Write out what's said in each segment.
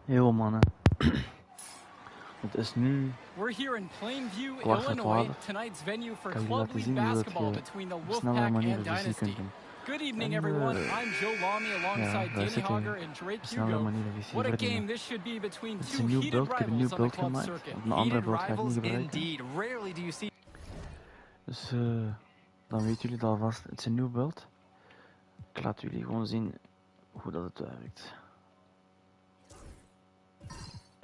Yo mannen. Het is nu We're here in Plainview, kwart voor Illinois, 12. tonight's venue for Ik heb jullie Club laten League zien hoe dat basketball je between the op een snellere Wolfpack manier and de visie kunt Dynasty. doen. Good evening, En everyone. I'm Joe Lamy alongside wij Danny zitten Hager and Drake op snellere Hugo. manier de visie What a verdienen. game this should be between Het is two een nieuw heated beeld. Ik heb een nieuw rivals on the beeld club gemaakt. circuit. Op een andere Heated beeld ga ik rivals niet gebruiken. indeed. Rarely do you see. Dus dan weten jullie het alvast. Het is een nieuw beeld. Ik laat jullie gewoon zien hoe dat het werkt.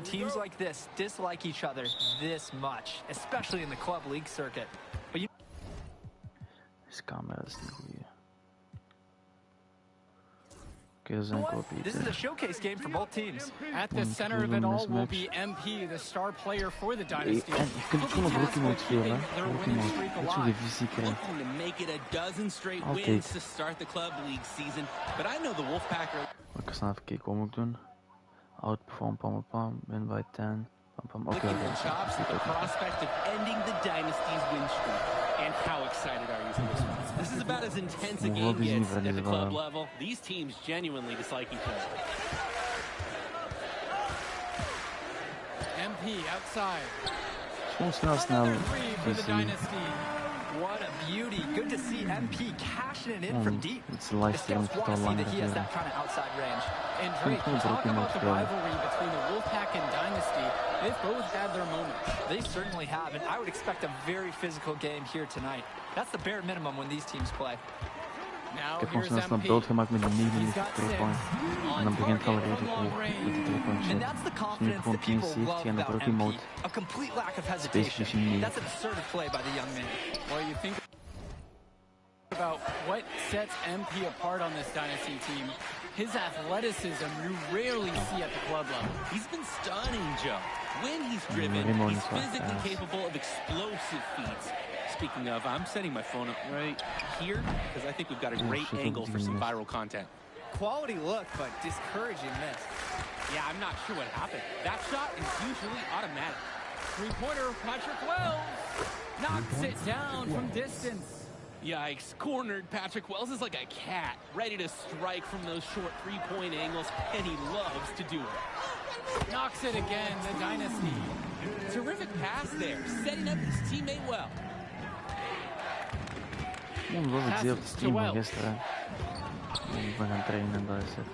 Teams like this dislike each other this much, especially in the club league circuit. But Deze camera is niet goed hier. Oké, dat is een kopie. this is a showcase game for both teams. At the center of it all will be MP, the star player for the Dynasty. En je kunt gewoon op rookie mode spelen, hè. Rookie mode. Dat je de visie krijgt. Looking to make it a dozen straight Altijd. wins to start the club league season. But I know the Wolfpack are... Ik ga snel even kijken wat moet ik doen. Outperform, pam, pam, win by 10. Pam, pam. Oké, licking their chops at the prospect of ending the Dynasty's win streak. And how excited are you for this one? This is about as intense a game gets at the club level. These teams genuinely dislike each other. MP outside. Gewoon snel Another three for the visie. Dynasty. What a beauty. Good to see MP cashing it in from deep. Het is een The livestream, scouts het want gaat to al see langer that he has duren. that kind of outside range. And Drake, Gewoon talk Rookie mode about the spelen. rivalry between the Wolfpack and Dynasty. They've both had their moments. They certainly have, and I would expect a very physical game here tonight. That's the bare minimum when these teams play. Now Ik heb gewoon here's snel MP. beeld gemaakt met een 9 He's minuten got 3-point. six. En dan begint het al On redelijk target hoog from long met die 3-point And shot. that's the Dus nu confidence gewoon that people 73 love en de about rookie MP. mode. A complete lack of Space hesitation. Machine niet. That's an assertive play by the young man. Well, you think about what sets MP apart on this Dynasty team. His athleticism you rarely see at the club level. He's been stunning, Joe. When he's driven, Raymond he's is not physically fast. capable of explosive feats. Speaking of, I'm setting my phone up right here because I think we've got a great shit, angle for some missed. viral content. Quality look, but discouraging miss. Yeah, I'm not sure what happened. That shot is usually automatic. Three-pointer, Patrick Wells knocks it down from distance. Yikes, cornered. Patrick Wells is like a cat, ready to strike from those short three-point angles, and he loves to do it. Knocks it again, the Dynasty. Terrific pass there, setting up his teammate well. Gewoon was ik zeer op de Passes to stream van Wells. gisteren. En ik ben gaan trainen en dat is het.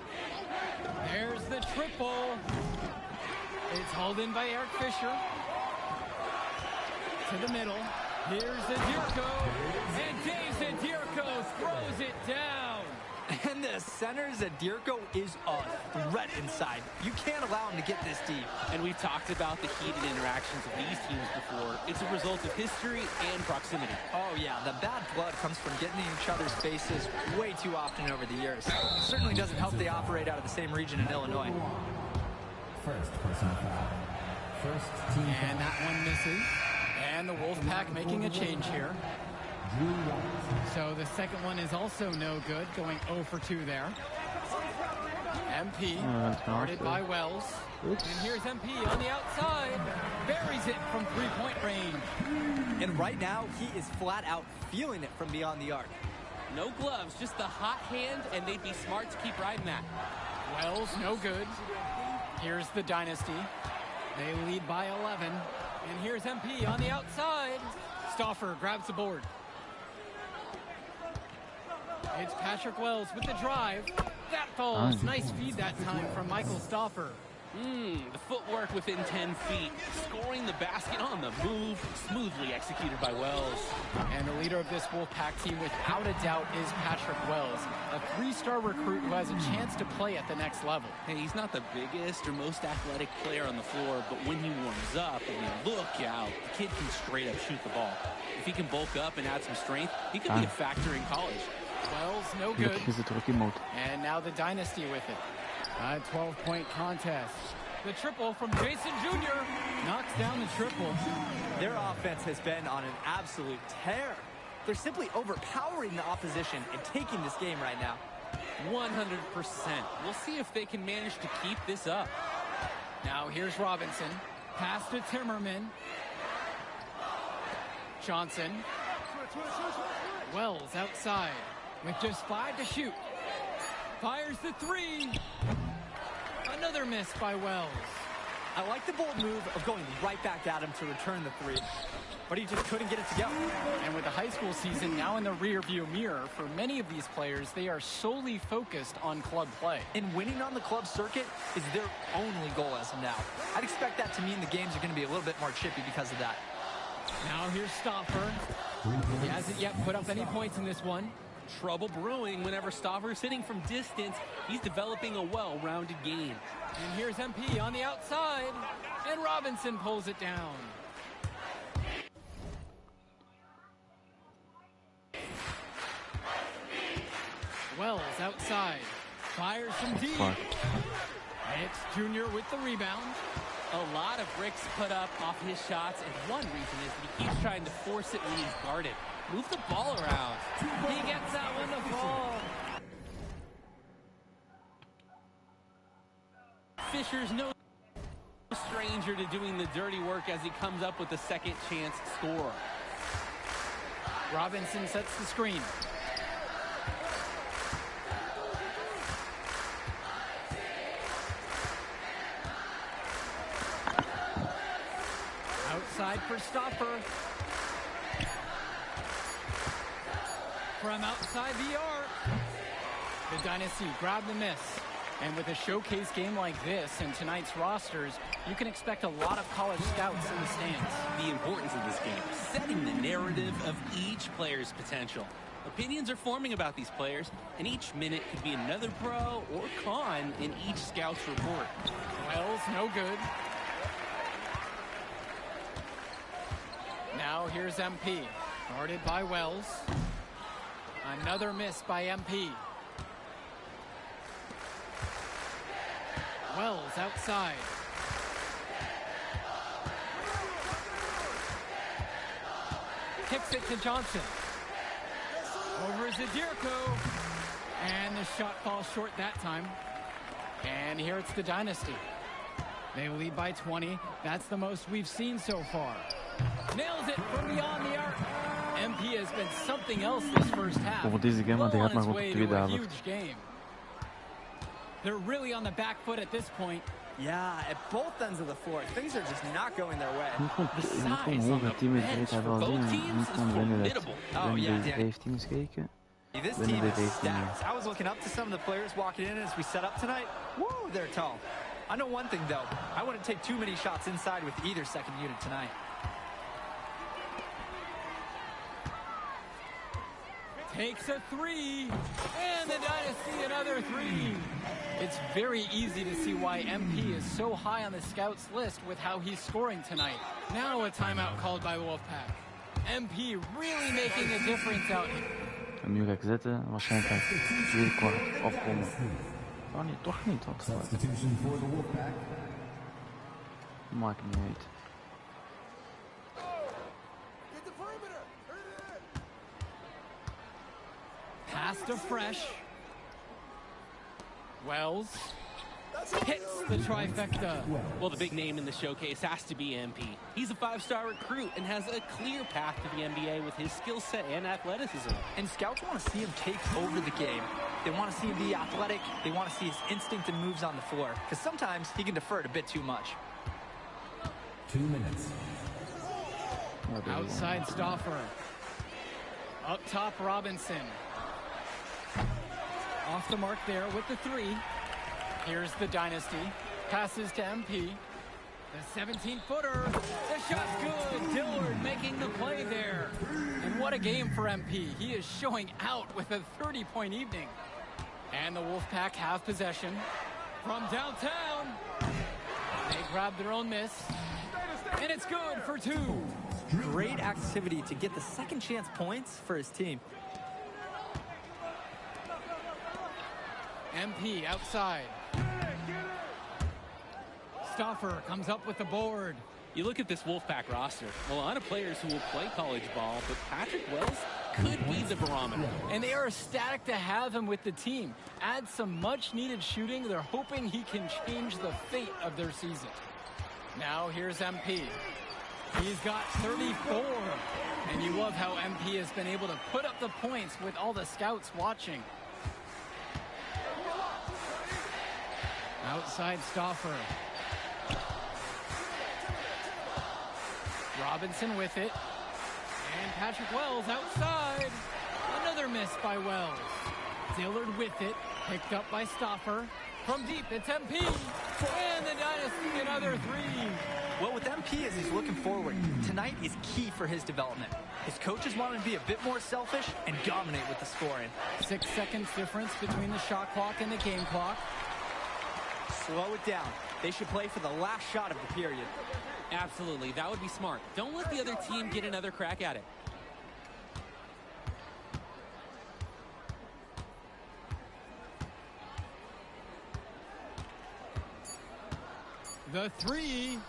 There's the triple. It's hauled in by Eric Fisher. To the middle. Here's Zadirko. And Dave Zadirko throws it down. And the center, Zadirko, is a threat inside. You can't allow him to get this deep. And we've talked about the heated interactions of these teams before. It's a result of history and proximity. Oh yeah, the bad blood comes from getting in each other's faces way too often over the years. It certainly doesn't help they operate out of the same region in Illinois. First personal foul. First team And that one misses. And the Wolfpack making a change here. So the second one is also no good, going 0 for 2 there. MP, guarded by Wells. And here's MP on the outside. Buries it from three-point range. And right now, he is flat out feeling it from beyond the arc. No gloves, just the hot hand, and they'd be smart to keep riding that. Wells, no good. Here's the Dynasty. They lead by 11. And here's MP on the outside. Stauffer grabs the board. It's Patrick Wells with the drive. That falls. Nice feed that time from Michael Stauffer. The footwork within 10 feet, scoring the basket on the move, smoothly executed by Wells. And the leader of this Wolfpack team, without a doubt, is Patrick Wells, a three-star recruit who has a chance to play at the next level. Hey, he's not the biggest or most athletic player on the floor, but when he warms up, I mean, look out. The kid can straight up shoot the ball. If he can bulk up and add some strength, he could be a factor in college. Wells, no good. Gelukkig is het rookie mode. And now the Dynasty with it. A 12-point contest. The triple from Jason Jr. knocks down the triple. Their offense has been on an absolute tear. They're simply overpowering the opposition and taking this game right now. 100%. We'll see if they can manage to keep this up. Now here's Robinson. Pass to Timmerman. Johnson. Wells outside with just 5 to shoot. Fires the three. Another miss by Wells. I like the bold move of going right back at him to return the three, but he just couldn't get it to go. And with the high school season now in the rearview mirror, for many of these players, they are solely focused on club play. And winning on the club circuit is their only goal as of now. I'd expect that to mean the games are going to be a little bit more chippy because of that. Now here's Stauffer. He hasn't yet put up any points in this one. Trouble brewing whenever Stauffer's hitting from distance. He's developing a well-rounded game. And here's MP on the outside, and Robinson pulls it down. Wells outside, fires from deep. It's Junior with the rebound. A lot of bricks put up off his shots, and one reason is that he keeps trying to force it when he's guarded. Move the ball around. He gets that one to fall. Fisher's no stranger to doing the dirty work as he comes up with the second chance score. Robinson sets the screen. Outside for Stauffer. From outside the arc. The Dynasty grab the miss. And with a showcase game like this and tonight's rosters, you can expect a lot of college scouts in the stands. The importance of this game, setting the narrative of each player's potential. Opinions are forming about these players, and each minute could be another pro or con in each scout's report. Wells, no good. Now here's MP, guarded by Wells. Another miss by MP. Wells outside. Kicks it to Johnson. Over Zadirko. And the shot falls short that time. And here it's the Dynasty. They lead by 20. That's the most we've seen so far. Nails it from beyond the arc. MP has been something else this first half. Voor deze game, want hij gaat maar op de tweede helft. Huge game. They're really on the back foot at this point. Yeah, at both ends of the floor, things are just not going their way. Je moet gewoon hoge teammates wel zien. Niet gewoon winnen de 15 kijken. This team is stacked. I was looking up to some of the players walking in as we set up tonight. Woo, they're tall. I know one thing, though. I wouldn't take too many shots inside with either second unit tonight. Takes a three, and the Dynasty another three. It's very easy to see why MP is so high on the scouts list with how he's scoring tonight. Now a timeout called by Wolfpack. MP really making a difference out here. En nu ga ik zitten, waarschijnlijk ga ik het tweede kwart afkomen. Oh nee, toch niet. Substitution for the Wolfpack. Maakt niet uit. Pass to Fresh. Wells hits the trifecta. Well, the big name in the showcase has to be MP. He's a five-star recruit and has a clear path to the NBA with his skill set and athleticism. And scouts want to see him take over the game. They want to see him be athletic. They want to see his instinct and moves on the floor. Because sometimes he can defer it a bit too much. 2 minutes. Outside Stauffer. Up top Robinson. Off the mark there with the three. Here's the Dynasty. Passes to MP. The 17-footer. The shot's good. Dillard making the play there. And what a game for MP. He is showing out with a 30-point evening. And the Wolfpack have possession. From downtown. They grab their own miss. And it's good for two. Great activity to get the second chance points for his team. MP outside. Stauffer comes up with the board. You look at this Wolfpack roster, a lot of players who will play college ball, but Patrick Wells could be the barometer. And they are ecstatic to have him with the team. Add some much-needed shooting. They're hoping he can change the fate of their season. Now here's MP. He's got 34. And you love how MP has been able to put up the points with all the scouts watching. Outside Stauffer. Robinson with it. And Patrick Wells outside. Another miss by Wells. Dillard with it. Picked up by Stauffer. From deep, it's MP. And the Dynasty, another three. Well, with MP as he's looking forward, tonight is key for his development. His coaches want him to be a bit more selfish and dominate with the scoring. 6 seconds difference between the shot clock and the game clock. Slow it down. They should play for the last shot of the period. Absolutely. That would be smart. Don't let the other team get another crack at it. The three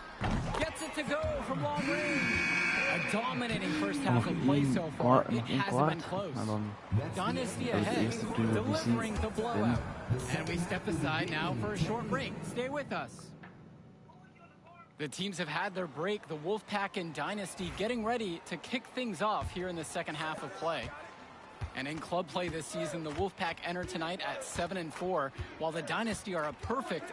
gets it to go from long range. A dominating first half of play so far. It hasn't been close. Dynasty ahead, delivering the blowout. And we step aside now for a short break. Stay with us. The teams have had their break. The Wolfpack and Dynasty getting ready to kick things off here in the second half of play. And in club play this season, the Wolfpack enter tonight at 7-4, while the Dynasty are a perfect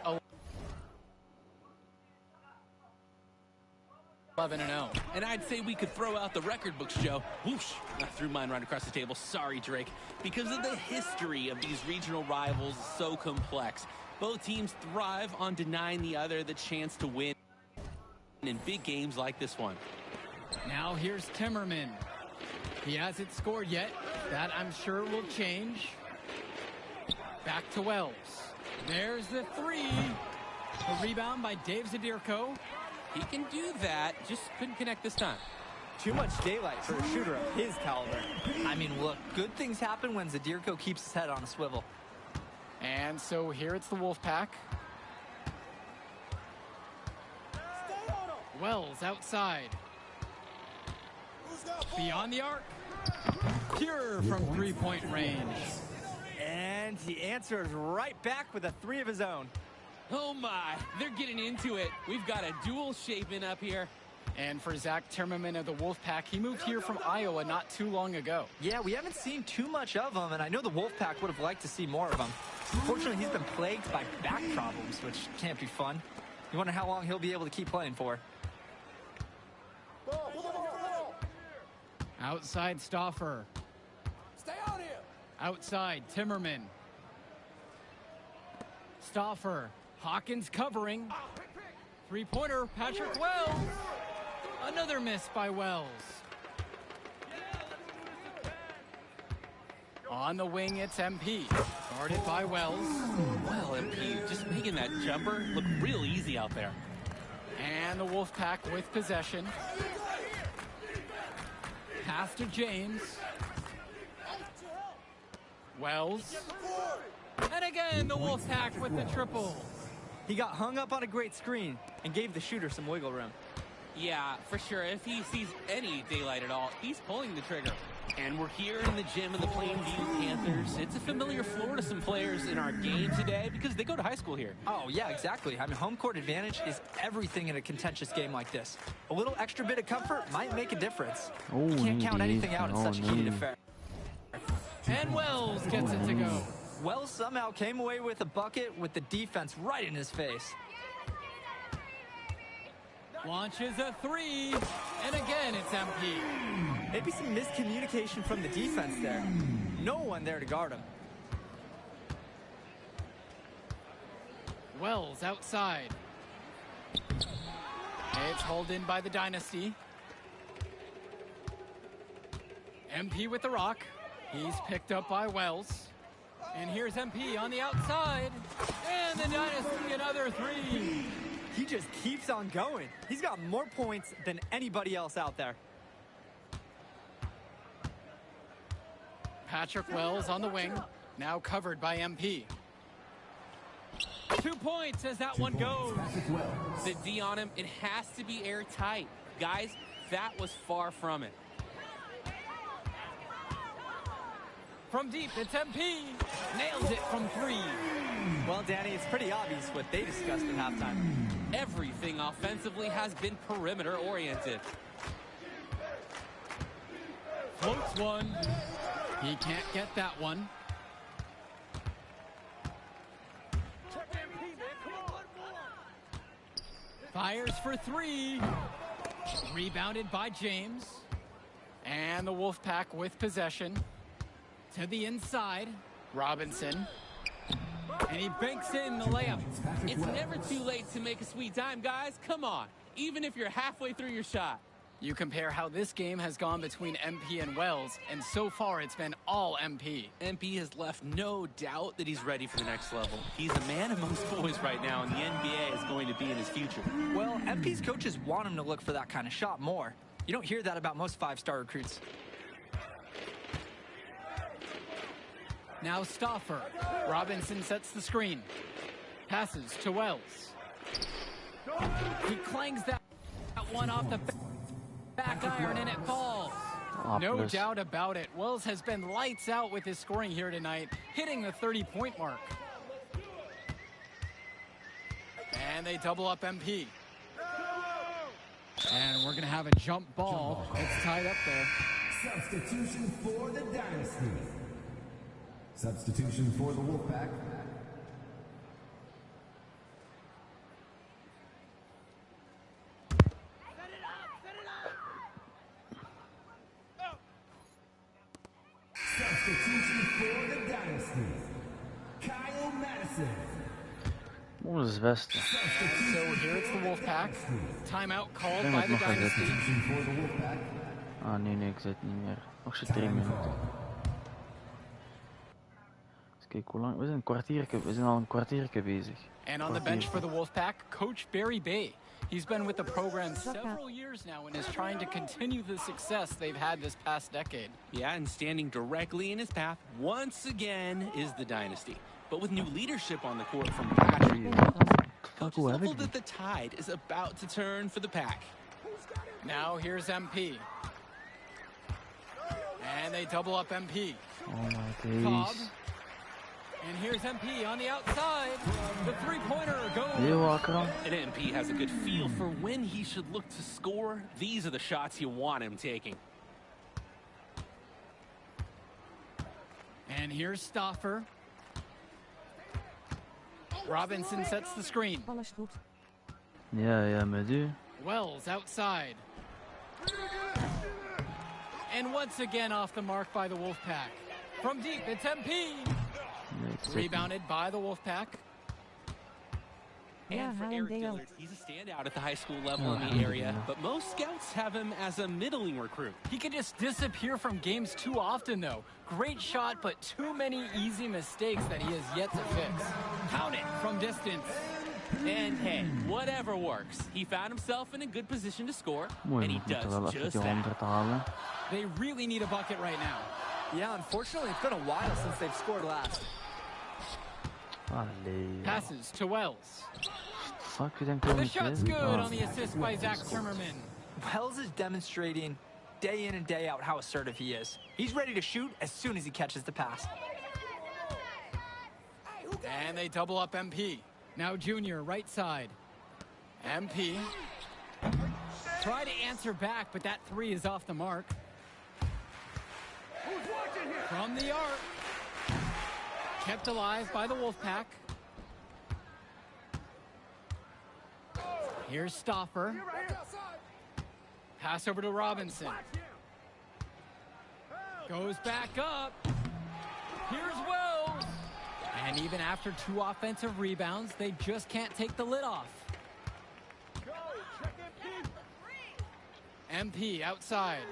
11-0. And I'd say we could throw out the record books, Joe. Whoosh! I threw mine right across the table. Sorry, Drake. Because of the history of these regional rivals is so complex. Both teams thrive on denying the other the chance to win in big games like this one. Now here's Timmerman. He hasn't scored yet. That, I'm sure, will change. Back to Wells. There's the three. The rebound by Dave Zadirko. He can do that, just couldn't connect this time. Too much daylight for a shooter of his caliber. I mean, look, good things happen when Zadirko keeps his head on a swivel. And so here it's the Wolfpack. Wells outside. Beyond the arc. Pure from three-point range. And he answers right back with a three of his own. Oh my, they're getting into it. We've got a duel shaping up here. And for Zach Timmerman of the Wolfpack, he moved here from Iowa not too long ago. Yeah, we haven't seen too much of him, and I know the Wolfpack would have liked to see more of him. Unfortunately, he's been plagued by back problems, which can't be fun. You wonder how long he'll be able to keep playing for. Outside Stauffer. Stay out here. Outside Timmerman. Stauffer. Hawkins covering. Three-pointer, Patrick Wells. Another miss by Wells. On the wing, it's MP. Guarded by Wells. Well, MP just making that jumper look real easy out there. And the Wolfpack with possession. Pass to James. Wells. And again, the Wolfpack with the triple. He got hung up on a great screen and gave the shooter some wiggle room. Yeah, for sure. If he sees any daylight at all, he's pulling the trigger. And we're here in the gym of the Plainview Panthers. It's a familiar floor to some players in our game today because they go to high school here. Oh, yeah, exactly. I mean, home court advantage is everything in a contentious game like this. A little extra bit of comfort might make a difference. You can't count anything out in such a heated affair. And Wells gets it to go. Wells somehow came away with a bucket with the defense right in his face. Launches a three. And again, it's MP. Maybe some miscommunication from the defense there. No one there to guard him. Wells outside. It's hauled in by the Dynasty. MP with the rock. He's picked up by Wells. And here's MP on the outside. And the Dynasty another three. He just keeps on going. He's got more points than anybody else out there. Patrick Wells on the wing. Now covered by MP. 2 points as that one goes. The D on him, it has to be airtight. Guys, that was far from it. From deep, it's MP. Nails it from three. Well, Danny, it's pretty obvious what they discussed at halftime. Everything offensively has been perimeter oriented. Floats one. He can't get that one. Fires for three. Rebounded by James. And the Wolfpack with possession. To the inside. Robinson. And he banks in the layup. It's never too late to make a sweet time, guys. Come on. Even if you're halfway through your shot. You compare how this game has gone between MP and Wells, and so far it's been all MP. MP has left no doubt that he's ready for the next level. He's a man amongst boys right now, and the NBA is going to be in his future. Well, MP's coaches want him to look for that kind of shot more. You don't hear that about most five-star recruits. Now Stauffer. Robinson sets the screen. Passes to Wells. He clangs that one off the back iron and it falls. No doubt about it. Wells has been lights out with his scoring here tonight, hitting the 30-point mark. And they double up MP. And we're going to have a jump ball. It's tied up there. Substitution for the Dynasty. Substitution for the Wolfpack. Substitution for the Dynasty. Kyle Madison. Oeh, dat is best. So here it's the Wolfpack. Timeout called denk by dat the ik nog ga Dynasty. Substitution for the Wolfpack. Ah nee, ik zit niet meer. Nog zit 3 minuten. Dus kijk hoe lang. We zijn al een kwartiertje bezig. And on the bench for the Wolfpack, Coach Barry Bay. He's been with the program several years now and is trying to continue the success they've had this past decade. Yeah, and standing directly in his path, once again, is the Dynasty. But with new leadership on the court from Patrick, Coach is hopeful that the tide is about to turn for the Pack. Now here's MP. And they double up MP. Oh my Cobb. days. And here's MP on the outside. The three-pointer goes. Heel wakker dan. And MP has a good feel for when he should look to score. These are the shots you want him taking. And here's Stauffer. Robinson sets the screen. Alles goed. Ja, met u. Wells outside. And once again off the mark by the Wolfpack. From deep, it's MP. Nee, ik zit niet. Rebounded by the Wolfpack. Ja, And for haal hem Eric deel. Dillard, he's a standout at the high school level in the area, but most scouts have him as a middling recruit. He can just disappear from games too often, though. Great shot, but too many easy mistakes that he has yet to fix. Count it from distance. And hey, whatever works. He found himself in a good position to score, Mooi, and he we moeten wel does even just die that. 100 halen. They really need a bucket right now. Yeah, unfortunately, it's been a while since they've scored last. Allee. Passes to Wells. Fuck, je denkt dat The niet shot's is? good Ah. on the assist by Zach Zimmerman. Wells is demonstrating day in and day out how assertive he is. He's ready to shoot as soon as he catches the pass. And they double up MP. Now Junior, right side. MP. Try to answer back, but that three is off the mark. From the arc. Kept alive by the Wolfpack. Here's Stauffer. Pass over to Robinson. Goes back up. Here's Wells. And even after 2 offensive rebounds, they just can't take the lid off. MP outside.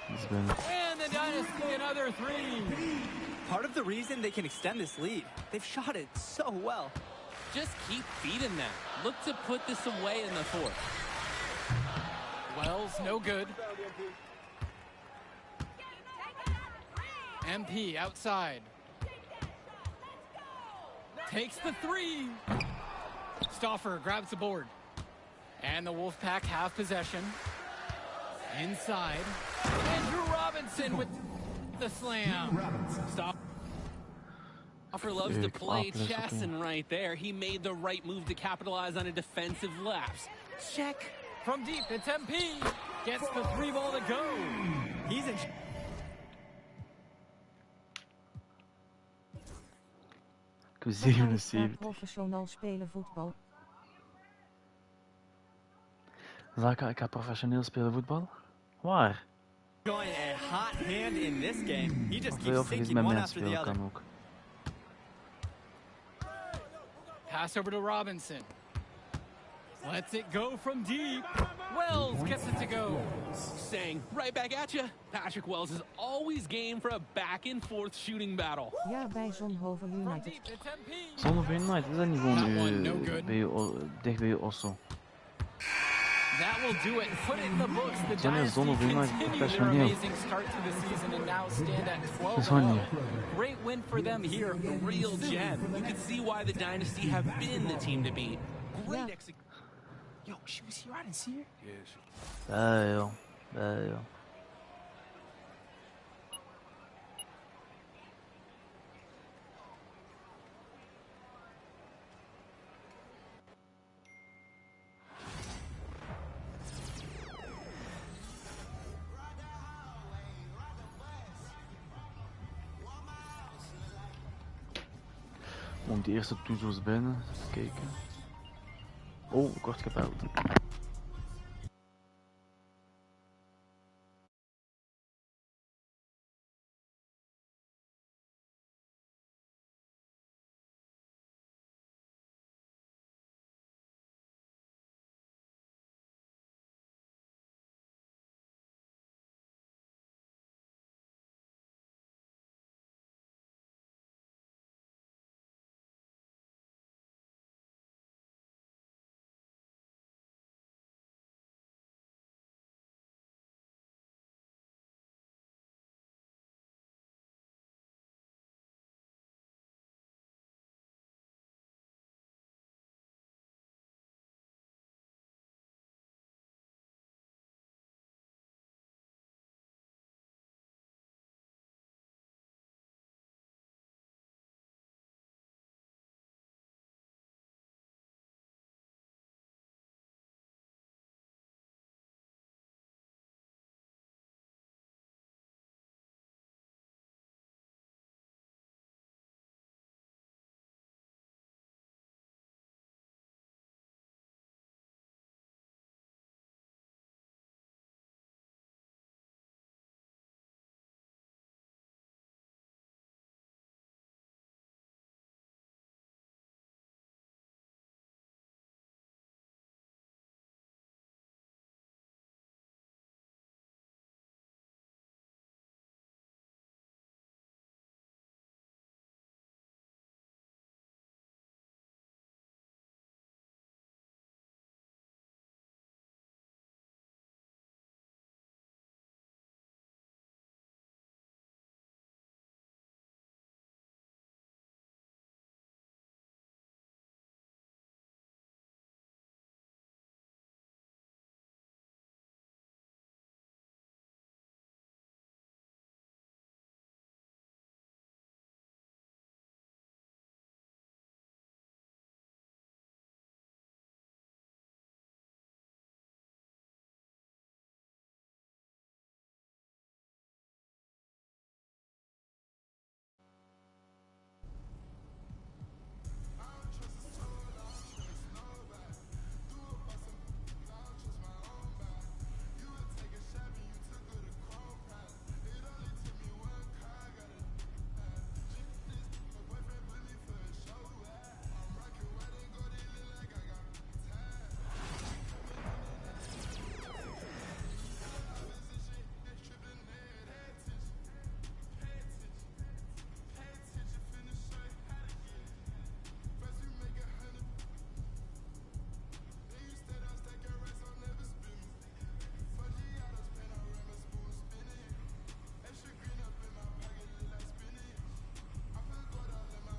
He's been... And the Dynasty another three. Part of the reason they can extend this lead, they've shot it so well. Just keep feeding them. Look to put this away in the fourth. Wells, no good. MP outside. Takes the three. Stauffer grabs the board. And the Wolfpack have possession. Inside. Andrew Robinson with the slam. Stoffer loves to play Apples, chess, okay. and right there, he made the right move to capitalize on a defensive lapse. Check. From deep, it's MP. Gets the three ball to go. He's in. Ik heb We gaan 77. professioneel spelen voetbal. Zaka, ik ga professioneel spelen voetbal. Waar? Going a hot hand in this game. He just Of keeps of je dit sinking met one mij after the spelen other. kan ook. Pass over to Robinson. Lets it go from deep. Wells gets it to go. Saying right back at you. Patrick Wells is always game for a back-and-forth shooting battle. Ja, bij Zonhoven From United. deep, it's MP. Zonder United is dat niet gewoon That one, no good. dicht bij je osso. That will do it. Put it in the books. The Zijn er Dynasty zonder United continue their professioneel? amazing start to the season and now stand at 12-0. is gewoon niet. Great win for them here. A real gem. You can see why the Dynasty have been the team to beat. Great Ja. execution. Yo, she was here. I didn't see her. Yeah, she... Joh. Joh. Om die eerste toezels binnen te kijken. Oh, kort gebeld.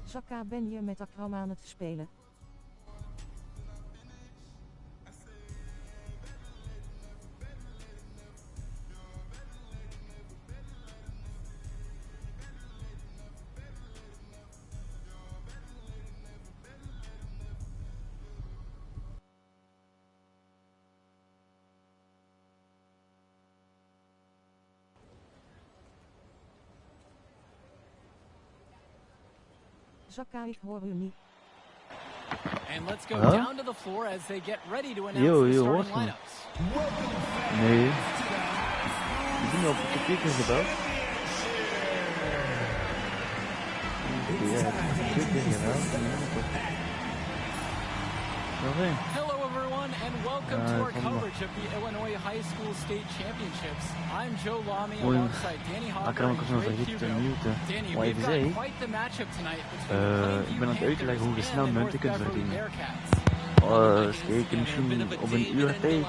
Zakka, ben je met Akram aan het spelen? Zakka, ik hoor u niet. And let's go Huh? down to the floor as they get ready to announce Yo, the yo, starting hoort me. lineups. Nee. Ik ben op de speaker gebeld. Ja, ik heb het gebeld. Hello, everyone, and welcome to our coverage of the Illinois High School State Championships. I'm Joe Lamy alongside Danny Hopper and Drake Hugo. Danny, we've got quite the matchup tonight between ik ben aan het uitleggen hoe je snel munten kunt verdienen. Kijk, misschien op een uur tijd.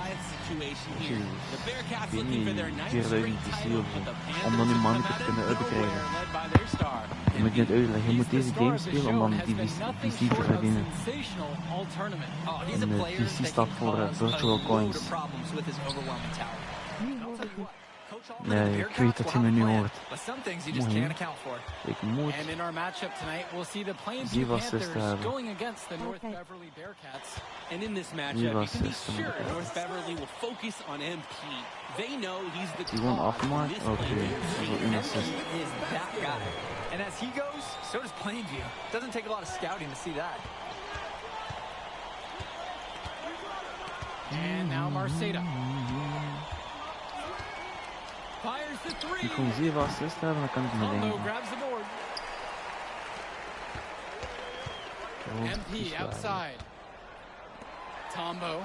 Ik weet niet, 4000 TC of zo. Om dan uw mannetje te kunnen uitkrijgen. Je moet net uitleggen, je moet deze game spelen om dan die TC te verdienen. En de TC staat voor virtual coins. Ja, ik weet dat je me nu hoort. Mooi. Ik moet 7 assists hebben. And in this matchup, you can be sure North Beverly will focus on MP. They know he's the Die gewoon tar afgemaakt? this Oké, player. dat is wel een assist. He is that guy. And as he goes, so does Plainview. Doesn't take a lot of scouting to see that. And now Marceda. Fires the Ik three. moet gewoon 7 assists hebben, dan kan ik me Combo denken. grabs the board. MP outside. Tombo.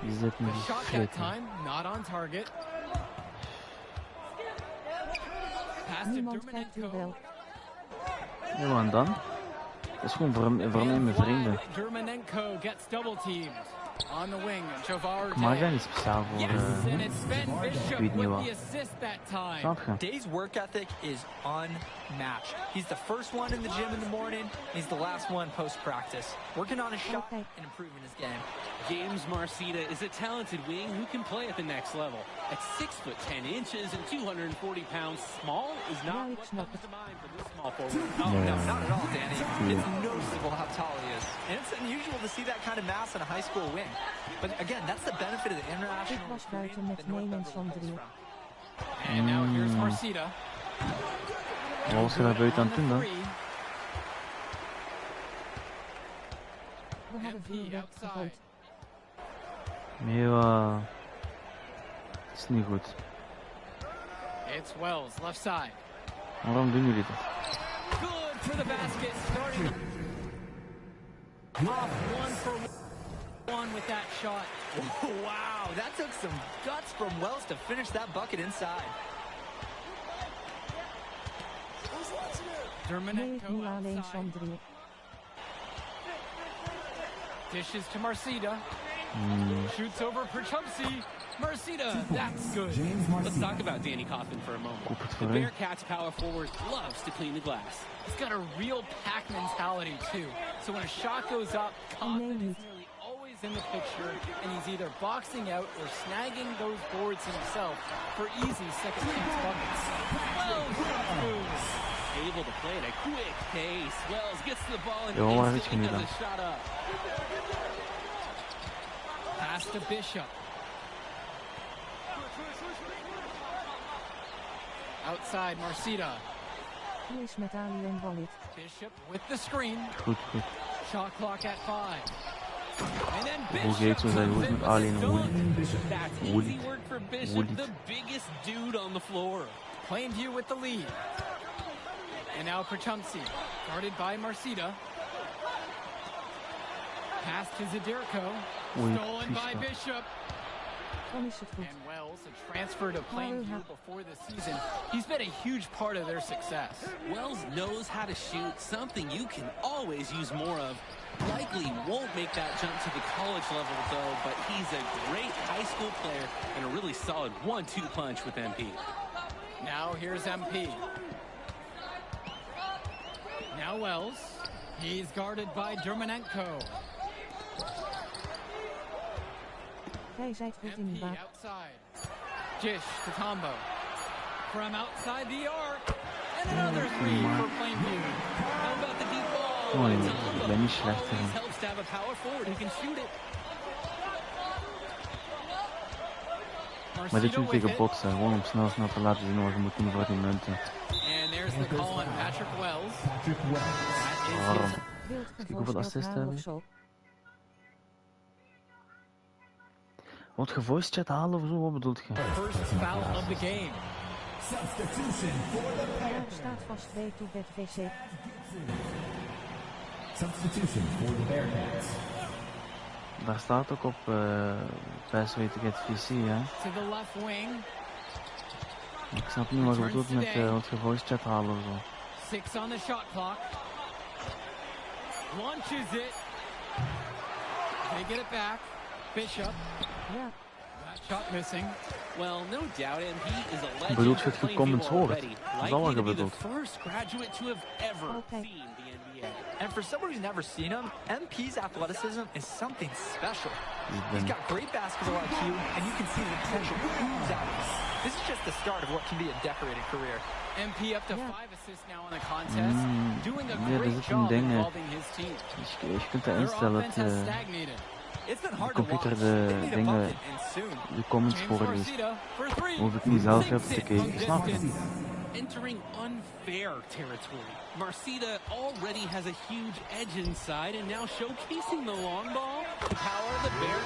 Die zit me The shot that flikken. time, not on target. Pass to Niemand kijkt uw Dermanenko. wel. Ja, en dan? Dat is gewoon voor mij en mijn vrienden. Dermanenko gets double teamed. On the wing, Jovar Ik maak daar Day. niet speciaal voor. Yes, and it's Ben Bishop weet niet with wat. the assist that time. Snap je? Day's work ethic is unmatched. He's the first one in the gym in the morning. He's the last one post-practice. Working on his shot Okay. and improving his game. James Marceda is a talented wing who can play at the next level. At 6'10" and 240 pounds, small is not Ja, ik what snap comes het. to mind for this small forward. Oh, Yeah. no, not at all, Danny. It's noticeable how tall he is. And it's unusual to see that kind of mass in a high school wing. But again, that's the benefit of the international Ik was recruiting buiten met that North Neen en Beverly comes Sondrio. from. And now here's Marceda. Wat was je daar buiten aan het doen dan? We hebben MP vuurwerk outside. gegooid. Nee, het is niet goed. It's Wells, left side. Waarom doen jullie dat? Good for the basket, starting off 1-for-1 with that shot. Wow, that took some guts from Wells to finish that bucket inside. Nee, Dermanenko nu alleen outside. Sondrio. Dishes to Marceda. Shoots over for Chumsey. Marceda, that's good. Let's talk about Danny Kaufman for a moment. Koop het The voor hem. Bearcats power forward loves to clean the glass. He's got a real pack mentality too. So when a shot goes up, Kaufman is nearly always in the picture, and he's either boxing out or snagging those boards himself for easy second chance buckets. Wells moves. Able to play at a quick pace. Wells gets the ball and Yo, waar is instantly je nu does a shot up. Pass to Bishop. Outside Marceda. Hoe is met Ali en Walid? Bishop with the screen. Goed, goed. Shot clock at 5. And then Hoe Bishop geeft zo zijn comes goed in met with Ali a en dunk. Woolid? That's easy Woolid. work for Bishop, Woolid. the biggest dude on the floor. Plainview with the lead. And now for Chumsey. Guarded by Marceda. Pass to Zadirko. Oei, Stolen by vies, Bishop. Dan is het goed. And Wells, a transfer to Plainview before the season. He's been a huge part of their success. Wells knows how to shoot, something you can always use more of. Likely won't make that jump to the college level though, but he's a great high school player and a really solid 1-2 punch with MP. Now here's MP. Now Wells. He's guarded by Dermanenko. Jij zijt goed in die MP baan. outside. Jish to Tombo. From outside the arc. And another three for Plainview. How about the deep ball? Mooi, And ik Tombo ben niet slecht always in. helps to have a power forward who can shoot it. Maar dit Marceda doe with tegen it. boksen, gewoon om snel te laten zien wat je moet doen voor die munten. And there's the call on Patrick Wells. That is Waarom? his Wild Kijk hoeveel assists halen heb of ik. zo. Wat gevoice chat halen of zo? Wat bedoelt je? First foul of the game. Substitution for the Daar Panthers. staat vast B2Bet VC. Substitution for the Bearcats. Daar staat ook op Best Way to Get VC, hè? To the left wing. Ik snap niet wat je bedoelt met wat gevoice chat halen of zo. 6 on the shot clock. Launches it. They get it back. Bishop. Ja, That shot missing. Well, no doubt, MP is a legend Bedoelt je for het Plainview comments hoort? already. Dat is al wat Likely je to be the bedoelt. first graduate to have ever Okay. seen the NBA. And for someone who's never seen him, MP's athleticism is something special. He's got great basketball IQ, and you can see the potential ooze out of him. This is just the start of what can be a decorated career. MP up to Ja. 5 assists now in the contest. Doing a ja, er great zit een job ding, involving his team. Je kunt dat Their instellen offense dat has stagnated. It's been hard de to watch. computer They de need a dingen, bucket, and soon. de comments James voorleest. Marcida for 3. Hoef ik niet zelf even te Sinks it kijken, from snap je? distance. Entering unfair territory. Marcida already has a huge edge inside and now showcasing the long ball. The power of the Bear.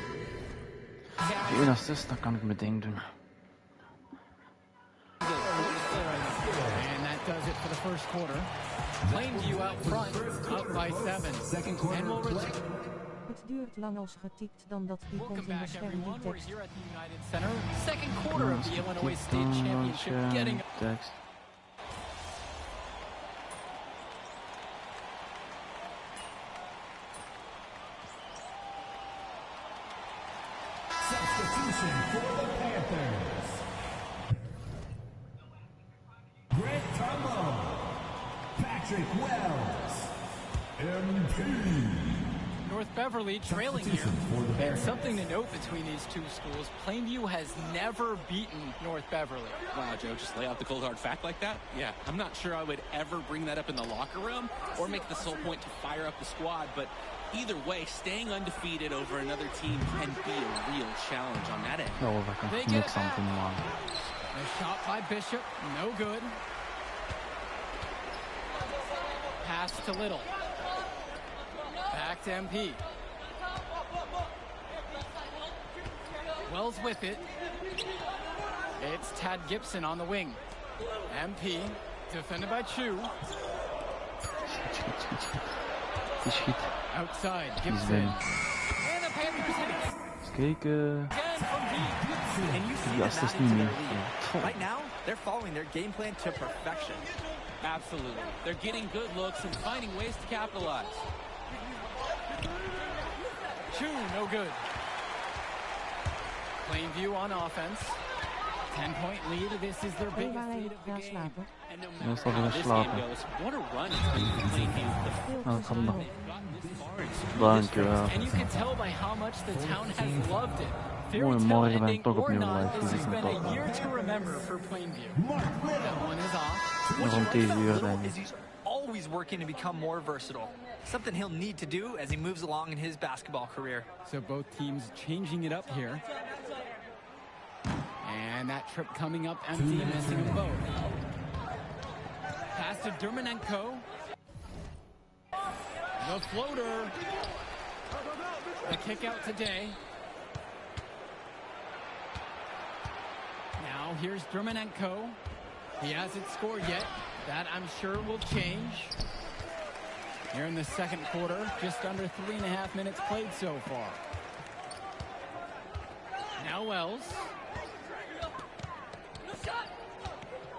Eén assist, dan kan ik mijn ding doen. And that does it for the first quarter. Plainview out front, up by 7. Second quarter And we'll play. return. het duurt lang als getikt dan dat die Welcome komt in de back, scherm everyone. die We're tekst. here at the United Center. Second quarter of the Illinois State Championship getting Tekst. Substitution for the Panthers. Grant Carlo. Patrick Wells. MP. North Beverly trailing here. And something to note between these two schools, Plainview has never beaten North Beverly. Wow, Joe, just lay out the cold hard fact like that? Yeah, I'm not sure I would ever bring that up in the locker room or make the sole point to fire up the squad, but either way, staying undefeated over another team can be a real challenge on that end. Nou, daar kan They ik get niks it aan back. doen, man. A shot by Bishop, no good. Pass to Little. Back to MP. Wells with it. It's Tad Gibson on the wing. MP, defended by Chu. Die schiet. Outside, Die is Gibson. binnen. And the Panthers hit it Eens kijken. again from deep. And you see Die them assist adding to niet their meer. lead. Right now, they're following their game plan to perfection. Absolutely. They're getting good looks and finding ways to capitalize. Chu, no good. Plainview on offense. 10-point lead. This is their Oh, biggest waar hij lead of the gaan game. slapen. And no Ja, matter zal how weer this slapen. game goes, what a run it's been for Plainview. The Veel Nou, kan plezier nog. op. gotten this far in Dankjewel. And you can tell by how much the town has loved it. Fairy Mooi, tale morgen ben ik ending toch or opnieuw not, live. this Dit has is been een a year to remember for Plainview. Mark Little. That one is off. What's Rond great deze about uur, Little denk ik. is he's always working to become more versatile. Something he'll need to do as he moves along in his basketball career. So both teams changing it up here. And that trip coming up empty, missing them both. Pass to Dermanenko. The floater. The kick out today. Now here's Dermanenko. He hasn't scored yet. That I'm sure will change. Here in the second quarter, just under 3.5 minutes played so far. Now Wells.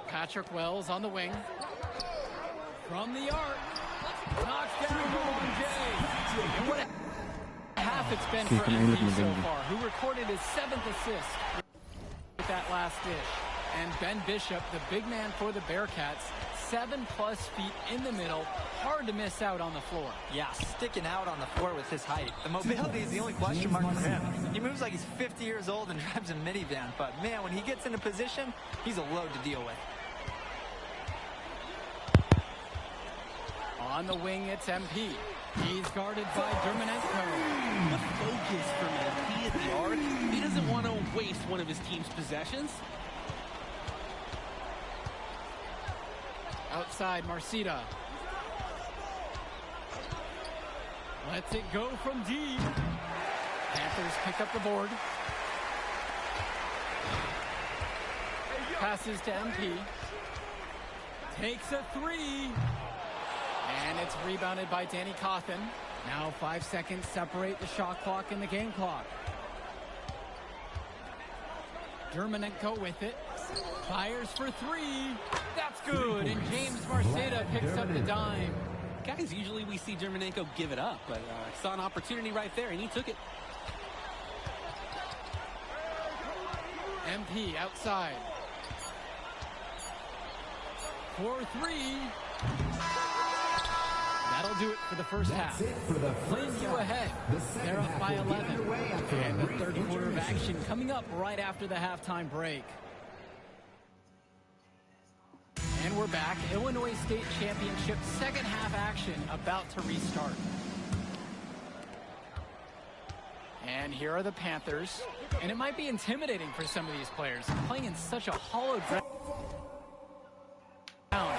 Patrick Wells on the wing. From the arc. Knocks down Ramon Jay. And what a half it's been for Kijk, een MP eerlijk so met far, who recorded his 7th assist with that last dish. And Ben Bishop, the big man for the Bearcats, 7+ feet in the middle. Hard to miss out on the floor. Yeah, sticking out on the floor with his height. The mobility is the only question mark for him. He moves like he's 50 years old and drives a minivan, but man, when he gets into position, he's a load to deal with. On the wing, it's MP. He's guarded by Dermanenko. The focus from MP at the arc, he doesn't want to waste one of his team's possessions. Outside, Marcida. Lets it go from deep. Panthers pick up the board. Passes to MP. Takes a three. And it's rebounded by Danny Cawthon. Now 5 seconds separate the shot clock and the game clock. Dermonenko with it. Fires for three. That's good. And James Marceda picks up the dime. Guys, usually we see Dermonenko give it up, but I saw an opportunity right there, and he took it. MP outside. 4-3. That'll do it for the first half. Plainview ahead. They're up by 11. And the third quarter of action coming up right after the halftime break. And we're back. Illinois State Championship second half action about to restart. And here are the Panthers. And it might be intimidating for some of these players playing in such a hollow ground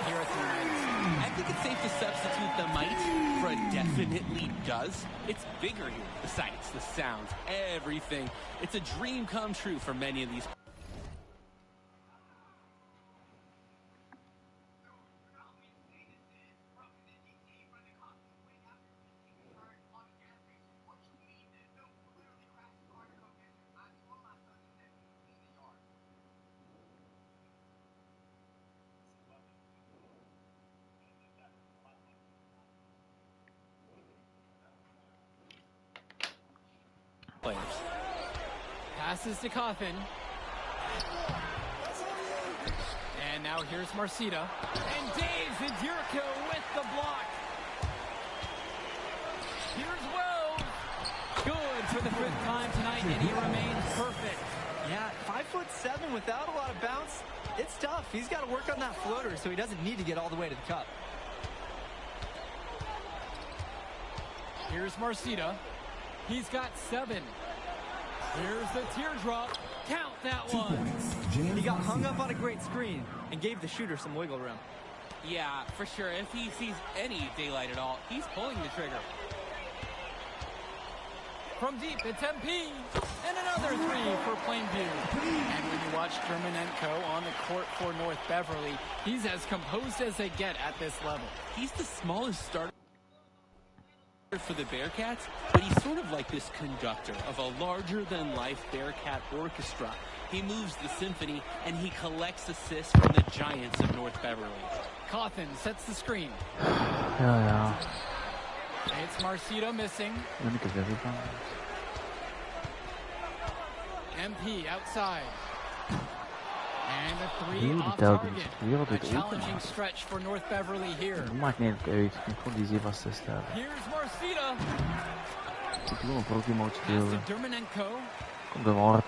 here at the United States. I think it's safe to substitute the might for a definitely does. It's bigger here. The sights, the sounds, everything. It's a dream come true for many of these. Players. Passes to Cawthon. And now here's Marceda. And Dave Zadirko with the block. Here's Wells. Good for the fifth time tonight, and he remains perfect. Yeah, 5'7" without a lot of bounce. It's tough. He's got to work on that floater, so he doesn't need to get all the way to the cup. Here's Marceda. He's got 7. Here's the teardrop. Count that one. He got hung up on a great screen and gave the shooter some wiggle room. Yeah, for sure. If he sees any daylight at all, he's pulling the trigger. From deep, it's MP. And another three for Plainview. And when you watch Dermonenko on the court for North Beverly, he's as composed as they get at this level. He's the smallest starter for the Bearcats, but he's sort of like this conductor of a larger-than-life Bearcat orchestra. He moves the symphony, and he collects assists from the giants of North Beverly. Cawthon sets the screen. Ja. It's Marceda missing. Ben ik het weer van. MP outside. And a three Heel off die telkens. target. Wereld A uit challenging open. stretch for North Beverly here. Dat maakt niet uit. Ik vond die zeer vast te stellen. Here's Marceda. Ik wil een pro mode Pass spelen. to Dermonenko. Komt in orde.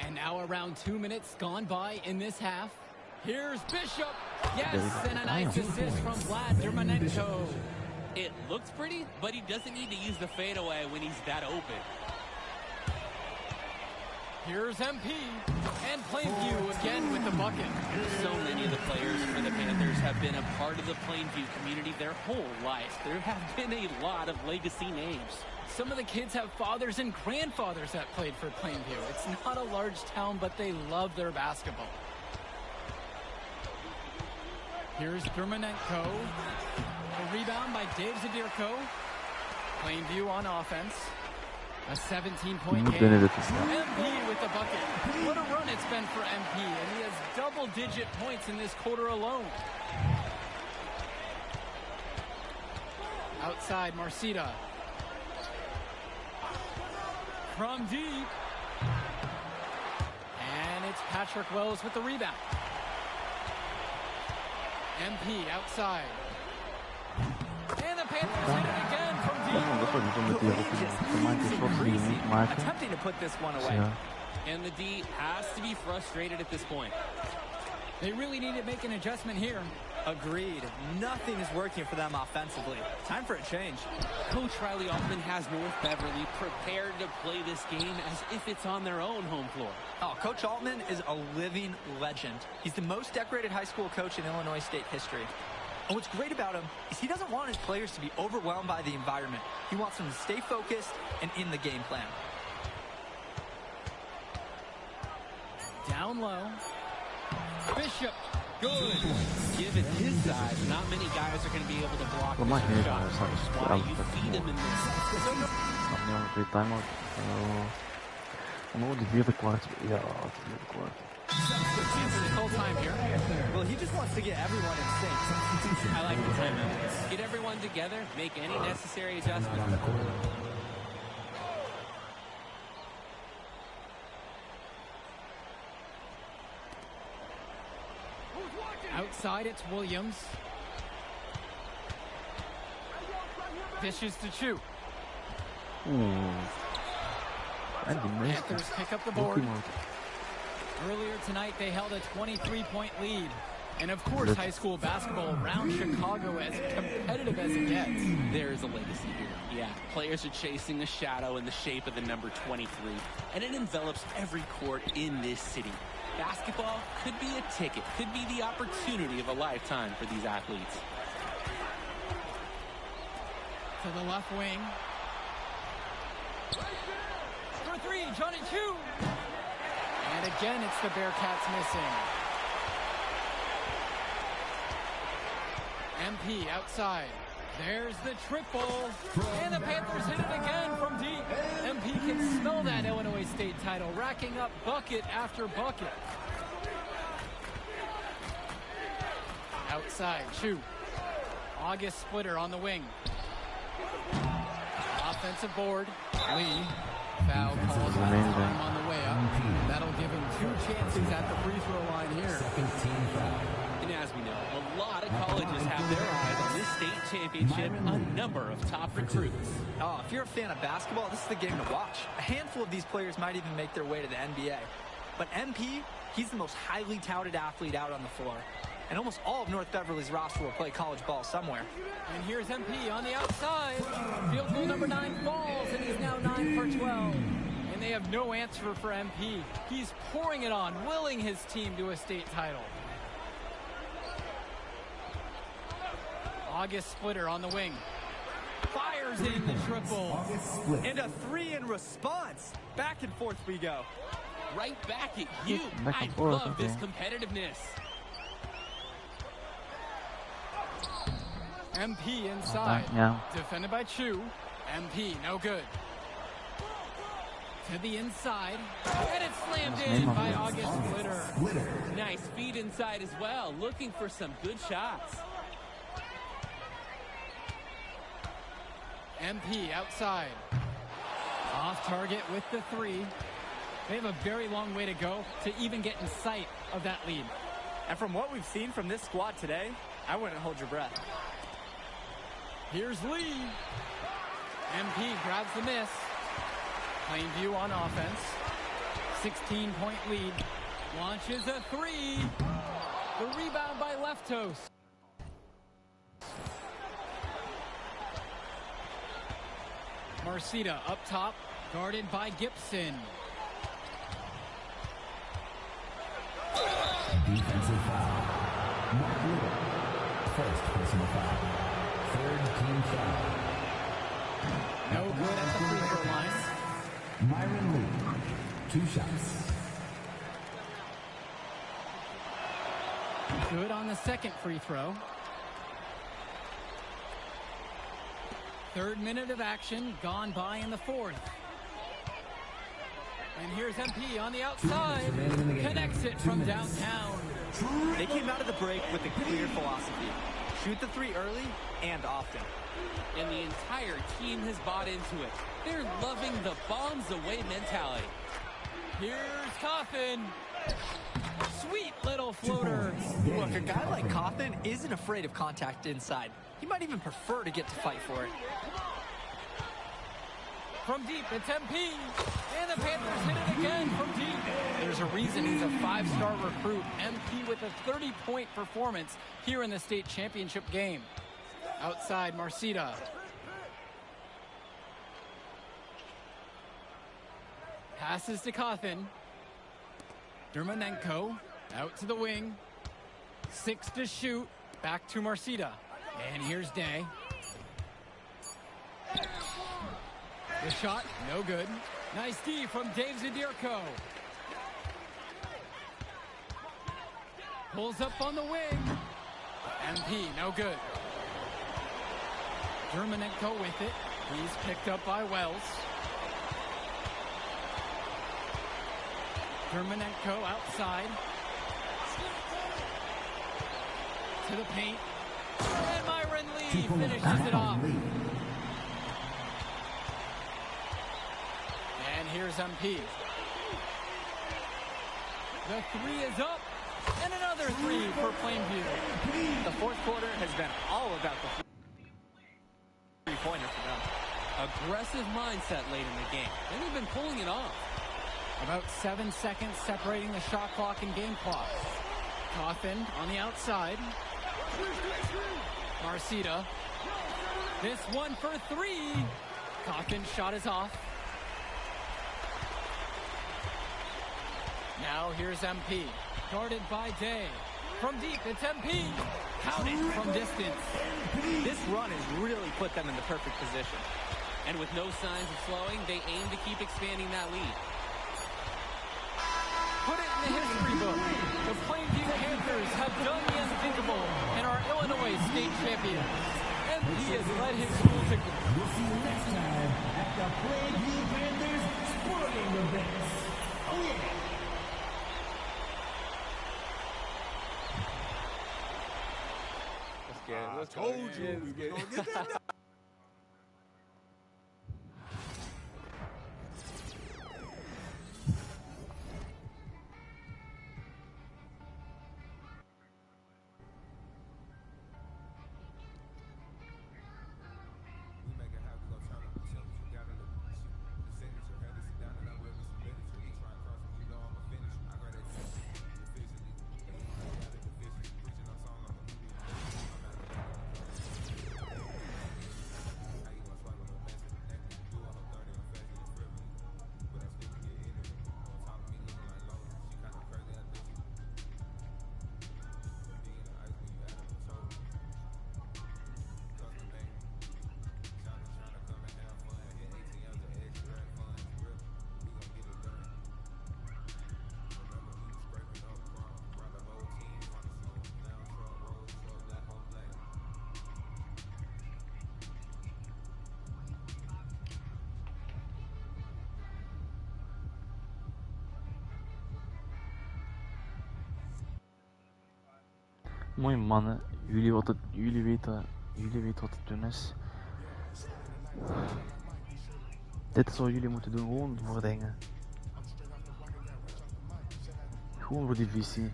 And now around 2 minutes gone by in this half. Here's Bishop. Yes, and a nice assist from Vlad Dermonenko. It looks pretty, but he doesn't need to use the fadeaway when he's that open. Here's MP. And Plainview again with the bucket. So many of the players for the Panthers have been a part of the Plainview community their whole life. There have been a lot of legacy names. Some of the kids have fathers and grandfathers that played for Plainview. It's not a large town, but they love their basketball. Here's Dermonenko. A rebound by Dave Zadirko. Plainview on offense. A 17-point game. MP with the bucket. What a run it's been for MP, and he has double-digit points in this quarter alone. Outside, Marceda. From deep. And it's Patrick Wells with the rebound. MP outside. And the Panthers hit it again from deep. Attempting to put this one away. Ja. And the D has to be frustrated at this point. They really need to make an adjustment here. Agreed. Nothing is working for them offensively. Time for a change. Coach Riley Altman has North Beverly prepared to play this game as if it's on their own home floor. Oh, Coach Altman is a living legend. He's the most decorated high school coach in Illinois State history. And what's great about him is he doesn't want his players to be overwhelmed by the environment. He wants them to stay focused and in the game plan. Down low. Bishop. Good. Given his size, not many guys are going to be able to block Well, my this hair shot. is like Why you feed him in this. Snap niet ongeveer timeout. Oh, die vierde kwart. Ja, die vierde kwart. Full time here. Well, he just wants to get everyone in sync. I like the timeout. Get everyone together, make any necessary adjustments. Outside, it's Williams. Dishes to Chu. En die mist. Panthers pick up the board. Earlier tonight, they held a 23-point lead. And of course, high school basketball around Chicago as competitive as it gets. There's a legacy here. Yeah, players are chasing a shadow in the shape of the number 23, and it envelops every court in this city. Basketball could be a ticket, could be the opportunity of a lifetime for these athletes. To the left wing. For three, Johnny Chu. And again, it's the Bearcats missing. MP outside. There's the triple. And the Panthers hit it again from deep. MP can smell that Illinois State title, racking up bucket after bucket. Outside, Chu. August Splitter on the wing. Offensive board. Lee. Foul calls on the way up. That'll give him 2 chances at the free throw line here. And as we know, a lot of colleges have their eyes on this state championship, a number of top recruits. Oh, if you're a fan of basketball, this is the game to watch. A handful of these players might even make their way to the NBA. But MP, he's the most highly touted athlete out on the floor. And almost all of North Beverly's roster will play college ball somewhere. And here's MP on the outside. Field goal number 9 falls, and he's now 9 for 12. And they have no answer for MP. He's pouring it on, willing his team to a state title. August Splitter on the wing. Fires in the triple. And a 3 in response. Back and forth we go. Right back at you. Back I and forth, love this okay. competitiveness. MP inside. Yeah. Defended by Chu. MP, no good. To the inside. And it's slammed in by August Splitter. Nice feed inside as well, looking for some good shots. MP outside. Off target with the 3. They have a very long way to go to even get in sight of that lead. And from what we've seen from this squad today, I wouldn't hold your breath. Here's Lee. MP grabs the miss. Plainview on offense. 16-point lead. Launches a 3. The rebound by Leftos. Marcita up top, guarded by Gibson. Defensive foul. Mark Little. First personal foul. Third team foul. No good at the free throw line. Myron Lee. 2 shots. Good on the second free throw. 3rd minute of action, gone by in the 4th. And here's MP on the outside. Connects it from downtown. They came out of the break with a clear philosophy. Shoot the 3 early and often. And the entire team has bought into it. They're loving the bombs away mentality. Here's Coffin. Sweet little floater. Look, a guy like Coffin isn't afraid of contact inside. He might even prefer to get to fight for it. From deep, it's MP. And the Panthers hit it again from deep. There's a reason he's a 5-star recruit. MP with a 30-point performance here in the state championship game. Outside, Marcita. Passes to Coffin. Dermanenko out to the wing. 6 to shoot. Back to Marcida. And here's Day. The shot, no good. Nice D from Dave Zadirko. Pulls up on the wing. MP, no good. Germanenko with it. He's picked up by Wells. Germanenko outside. To the paint. And Myron Lee finishes it off. And here's MP. The three is up. And another three for Plainview. The fourth quarter has been all about the three-pointer for them. Aggressive mindset late in the game, and they've been pulling it off. About 7 seconds separating the shot clock and game clock. Cawthon on the outside. Marcida. This one for three. Cawthon's shot is off. Now here's MP. Guarded by Day. From deep, it's MP. Counted from distance. This run has really put them in the perfect position. And with no signs of slowing, they aim to keep expanding that lead. Put it in the history book. The Plainview Panthers have done the unthinkable and are Illinois state champions. MP has led his school to... We'll see you next time at the Plainview Panthers Sporting Events. Oh yeah! Let's go. Told you we gonna get that done. Mooi mannen, jullie weten wat te doen is. Dit is wat jullie moeten doen, gewoon voor dingen. Gewoon voor die visie.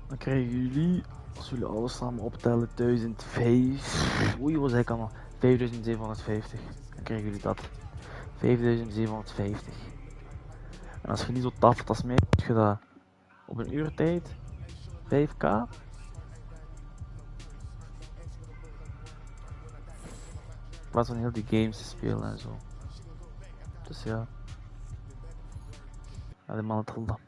Dan krijgen jullie, als jullie alles samen optellen, 1005. Oei, wat zei ik allemaal? 5750. Dan krijgen jullie dat. 5750. En als je niet zo taft als mij, heb je dat op een uur tijd. 5k. In plaats van heel die games te spelen en zo. Dus ja. Ja, die mannen trillen dat.